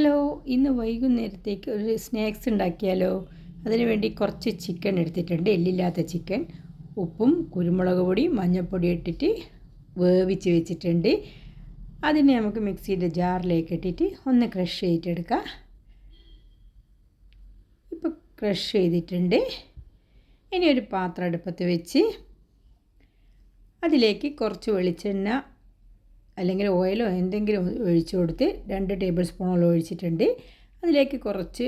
Hello, ഇന്ന് വൈകുന്നേരത്തേക്ക് ഒരു സ്നാക്സ് ഉണ്ടാക്കിയാലോ? അതിന് വേണ്ടി കുറച്ച് ചിക്കൻ എടുത്തിട്ടുണ്ട്, എല്ലില്ലാത്ത ചിക്കൻ. ഉപ്പും കുരുമുളക് പൊടിയും മഞ്ഞൾപ്പൊടി ഇട്ടിട്ട് വേവിച്ച് വെച്ചിട്ടുണ്ട്. അതിനെ നമുക്ക് മിക്സിയുടെ ജാറിലേക്ക് ഇട്ടിട്ട് ഒന്ന് ക്രഷ് ചെയ്തിട്ടെടുക്കാം. ഇപ്പോൾ ക്രഷ് ചെയ്തിട്ടുണ്ട്. ഇനി ഒരു പാത്രം അടുപ്പത്ത് വെച്ച് അതിലേക്ക് കുറച്ച് വെളിച്ചെണ്ണ അല്ലെങ്കിൽ ഓയിലോ എന്തെങ്കിലും ഒഴിച്ചു കൊടുത്ത് 2 ടേബിൾ സ്പൂണോളം ഒഴിച്ചിട്ടുണ്ട്. അതിലേക്ക് കുറച്ച്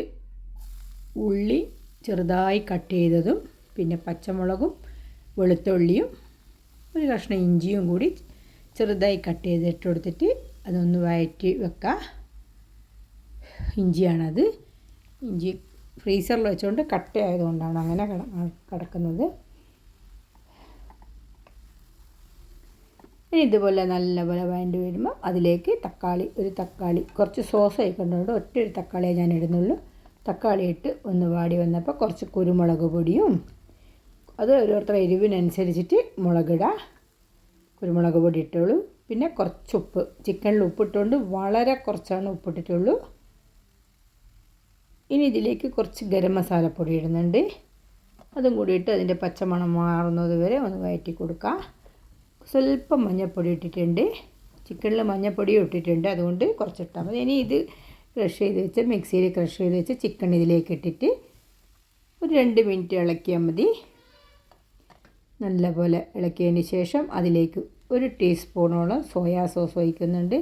ഉള്ളി ചെറുതായി കട്ട് ചെയ്തതും പിന്നെ പച്ചമുളകും വെളുത്തുള്ളിയും ഒരു കഷ്ണം ഇഞ്ചിയും കൂടി ചെറുതായി കട്ട് ചെയ്തിട്ട് കൊടുത്തിട്ട് അതൊന്ന് വഴറ്റി വെക്കുക. ഇഞ്ചിയാണത്. ഇഞ്ചി ഫ്രീസറിൽ വെച്ചുകൊണ്ട് കട്ടയായതുകൊണ്ടാണ് അങ്ങനെ കിടക്കുന്നത്. ഇനി ഇതുപോലെ നല്ലപോലെ വഴണ്ടി വരുമ്പോൾ അതിലേക്ക് ഒരു തക്കാളി കുറച്ച് സോസ് ആയിക്കൊണ്ടുകൊണ്ട് ഒരു തക്കാളിയെ ഞാൻ ഇടുന്നുള്ളൂ. തക്കാളി ഇട്ട് ഒന്ന് വാടി വന്നപ്പോൾ കുറച്ച് കുരുമുളക് പൊടിയും, അത് ഓരോരുത്തരുടെ എരിവിനനുസരിച്ചിട്ട് മുളകിടുക. കുരുമുളക് പൊടി ഇട്ടുള്ളൂ. പിന്നെ കുറച്ച് ഉപ്പ്, ചിക്കനിൽ ഉപ്പിട്ടുകൊണ്ട് വളരെ കുറച്ചാണ് ഉപ്പിട്ടിട്ടുള്ളൂ. ഇനി ഇതിലേക്ക് കുറച്ച് ഗരം മസാലപ്പൊടി ഇടുന്നുണ്ട്. അതും കൂടി ഇട്ട് അതിൻ്റെ പച്ചമണം മാറുന്നത് വരെ ഒന്ന് വഴറ്റി കൊടുക്കുക. സ്വല്പം മഞ്ഞൾപ്പൊടി ഇട്ടിട്ടുണ്ട്. ചിക്കനിൽ മഞ്ഞൾപ്പൊടിയും ഇട്ടിട്ടുണ്ട്, അതുകൊണ്ട് കുറച്ചിട്ടാൽ മതി. ഇനി ഇത് ക്രഷ് ചെയ്ത് വെച്ച് മിക്സിയിൽ ക്രഷ് ചെയ്ത് വെച്ച് ചിക്കൻ ഇതിലേക്ക് ഇട്ടിട്ട് ഒരു 2 മിനിറ്റ് ഇളക്കിയാൽ മതി. നല്ലപോലെ ഇളക്കിയതിന് ശേഷം അതിലേക്ക് 1 ടീസ്പൂണോളം സോയാ സോസ് ഒഴിക്കുന്നുണ്ട്.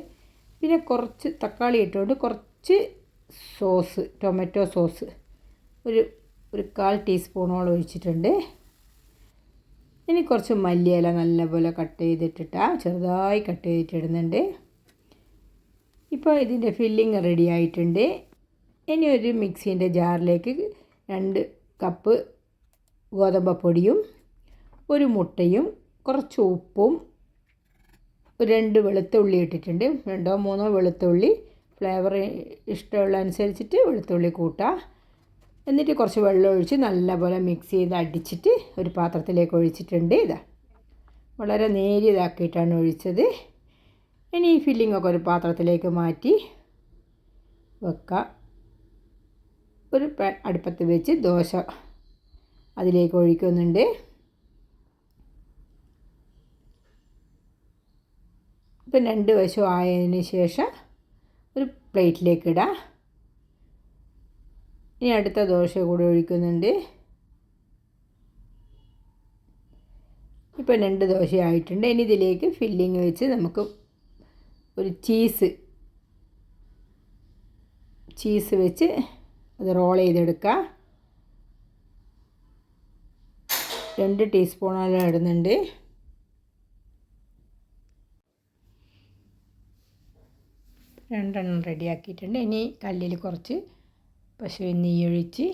പിന്നെ കുറച്ച് തക്കാളി ഇട്ടുകൊണ്ട് കുറച്ച് സോസ്, ടൊമാറ്റോ സോസ് ഒരു 1/4 ടീസ്പൂണോളം ഒഴിച്ചിട്ടുണ്ട്. ഇനി കുറച്ച് മല്ലിയില നല്ലപോലെ കട്ട് ചെയ്തിട്ടിട്ടാൽ ചെറുതായി കട്ട് ചെയ്തിട്ടിടുന്നുണ്ട്. ഇപ്പോൾ ഇതിൻ്റെ ഫില്ലിങ് റെഡി ആയിട്ടുണ്ട്. ഇനി ഒരു മിക്സീൻ്റെ ജാറിലേക്ക് 2 കപ്പ് ഗോതമ്പപ്പൊടിയും 1 മുട്ടയും കുറച്ച് ഉപ്പും 2 വെളുത്തുള്ളി ഇട്ടിട്ടുണ്ട്. 2 or 3 വെളുത്തുള്ളി, ഫ്ലേവർ ഇഷ്ടമുള്ള അനുസരിച്ചിട്ട് വെളുത്തുള്ളി കൂട്ടുക. എന്നിട്ട് കുറച്ച് വെള്ളം ഒഴിച്ച് നല്ലപോലെ മിക്സ് ചെയ്ത് അടിച്ചിട്ട് ഒരു പാത്രത്തിലേക്ക് ഒഴിച്ചിട്ടുണ്ട്. ഇതാ വളരെ നേരിയതാക്കിയിട്ടാണ് ഒഴിച്ചത്. ഇനി ഈ ഫില്ലിങ്ങൊക്കെ ഒരു പാത്രത്തിലേക്ക് മാറ്റി വെക്കുക. ഒരു അടുപ്പത്ത് വെച്ച് ദോശ അതിലേക്ക് ഒഴിക്കുന്നുണ്ട്. ഇപ്പം 2 വശം ആയതിന് ശേഷം ഒരു പ്ലേറ്റിലേക്ക് ഇടാം. ഇനി അടുത്ത ദോശ കൂടി ഒഴിക്കുന്നുണ്ട്. ഇപ്പോൾ 2 ദോശ ആയിട്ടുണ്ട്. ഇനി ഇതിലേക്ക് ഫില്ലിങ് വെച്ച് നമുക്ക് ഒരു ചീസ് വെച്ച് അത് റോൾ ചെയ്തെടുക്കുക. 2 ടീസ്പൂണോളം ഇടുന്നുണ്ട്. രണ്ടെണ്ണം റെഡിയാക്കിയിട്ടുണ്ട്. ഇനി കല്ലിൽ കുറച്ച് പശുവിൻ നെയ്യ് ഒഴിച്ച്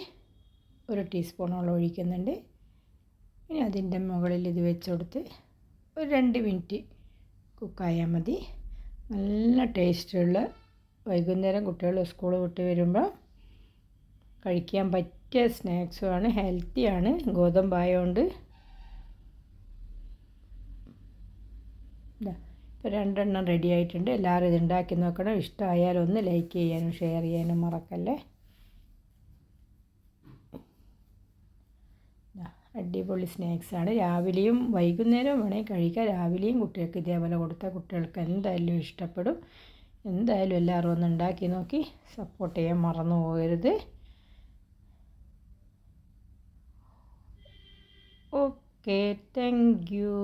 1 ടീസ്പൂണോളം ഒഴിക്കുന്നുണ്ട്. ഇനി അതിൻ്റെ മുകളിൽ ഇത് വെച്ച് കൊടുത്ത് ഒരു 2 മിനിറ്റ് കുക്കായാൽ മതി. നല്ല ടേസ്റ്റുള്ള വൈകുന്നേരം കുട്ടികൾ സ്കൂൾ വിട്ട് വരുമ്പോൾ കഴിക്കാൻ പറ്റിയ സ്നാക്സുമാണ്, ഹെൽത്തിയാണ്, ഗോതമ്പായതുകൊണ്ട്. ഇപ്പോൾ 2 എണ്ണം റെഡി ആയിട്ടുണ്ട്. എല്ലാവരും ഇത് ഉണ്ടാക്കി നോക്കണം. ഇഷ്ടമായാലും ഒന്ന് ലൈക്ക് ചെയ്യാനും ഷെയർ ചെയ്യാനും മറക്കല്ലേ. അടിപൊളി സ്നാക്സാണ്. രാവിലെയും വൈകുന്നേരവും വേണമെങ്കിൽ കഴിക്കാം. രാവിലെയും കുട്ടികൾക്ക് ഇതേപോലെ കൊടുത്താൽ കുട്ടികൾക്ക് എന്തായാലും ഇഷ്ടപ്പെടും. എന്തായാലും എല്ലാവരും ഒന്ന് ഉണ്ടാക്കി നോക്കി സപ്പോർട്ട് ചെയ്യാൻ മറന്നു പോകരുത്. Okay, thank you.